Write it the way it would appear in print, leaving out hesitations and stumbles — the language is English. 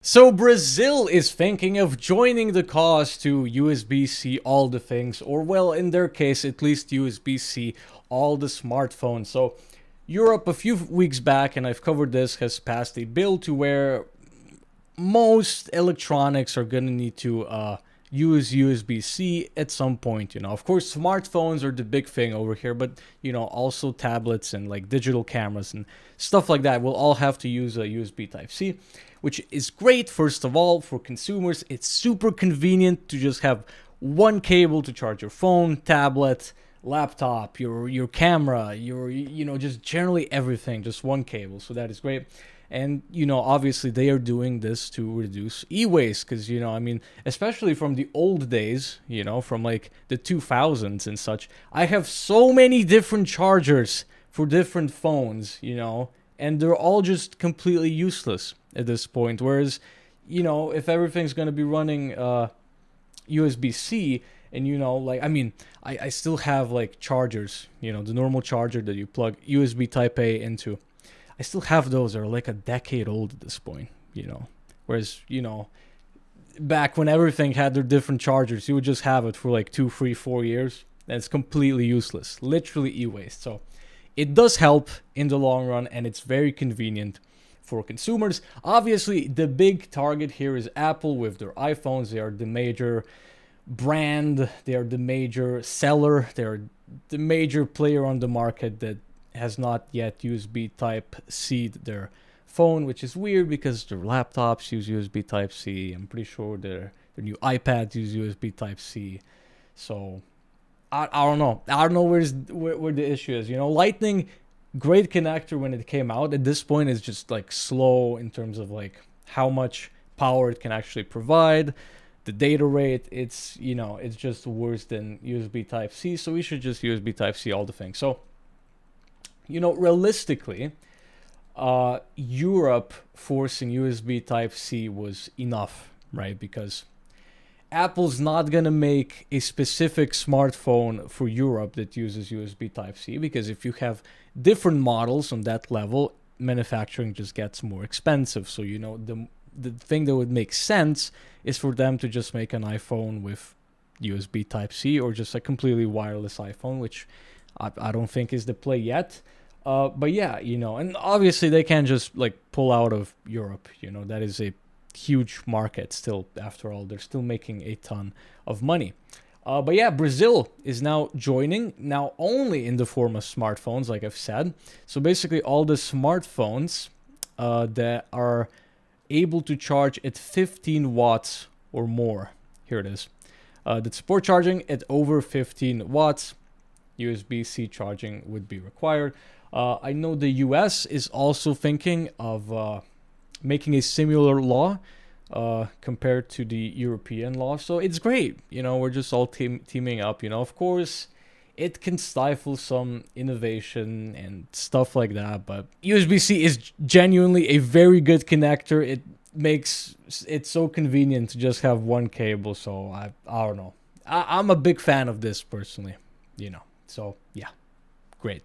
So Brazil is thinking of joining the cause to USB-C all the things, or well, in their case, at least USB-C all the smartphones. So Europe a few weeks back, and I've covered this, has passed a bill to where most electronics are gonna need to use USB-C at some point. Of course, smartphones are the big thing over here, but also tablets and like digital cameras and stuff like that will all have to use a USB Type-C, which is great. First of all, for consumers, it's super convenient to just have one cable to charge your phone, tablet, laptop, your camera, your just generally everything, just one cable. So that is great. And obviously they are doing this to reduce e-waste because especially from the old days, from like the 2000s and such, I have so many different chargers for different phones, and they're all just completely useless at this point. Whereas, if everything's going to be running USB-C, and I still have like chargers, the normal charger that you plug USB Type A into. I still have those that are like a decade old at this point, Whereas, back when everything had their different chargers, you would just have it for like 2, 3, 4 years. And it's completely useless, literally e-waste. So it does help in the long run, and it's very convenient for consumers. Obviously, the big target here is Apple with their iPhones. They are the major brand, they are the major seller, they're the major player on the market that has not yet USB Type-C their phone, which is weird because their laptops use USB Type-C. I'm pretty sure their new iPads use USB Type-C. So I don't know. I don't know where the issue is. Lightning, great connector when it came out. At this point, it's just like slow in terms of like how much power it can actually provide. The data rate, it's just worse than USB Type-C. So we should just USB Type-C all the things. So realistically, Europe forcing USB Type-C was enough, right? Because Apple's not going to make a specific smartphone for Europe that uses USB Type-C, because if you have different models on that level, manufacturing just gets more expensive. So, the thing that would make sense is for them to just make an iPhone with USB Type-C, or just a completely wireless iPhone, which I don't think is the play yet. But yeah, and obviously they can't just like pull out of Europe. That is a huge market still. After all, they're still making a ton of money. But yeah, Brazil is now joining, now only in the form of smartphones, like I've said. So basically all the smartphones that are able to charge at 15 watts or more. Here it is. That support charging at over 15 watts. USB-C charging would be required. I know the US is also thinking of making a similar law compared to the European law. So it's great. We're just all teaming up. Of course, it can stifle some innovation and stuff like that. But USB-C is genuinely a very good connector. It makes it so convenient to just have one cable. So I don't know. I'm a big fan of this personally. So yeah, great.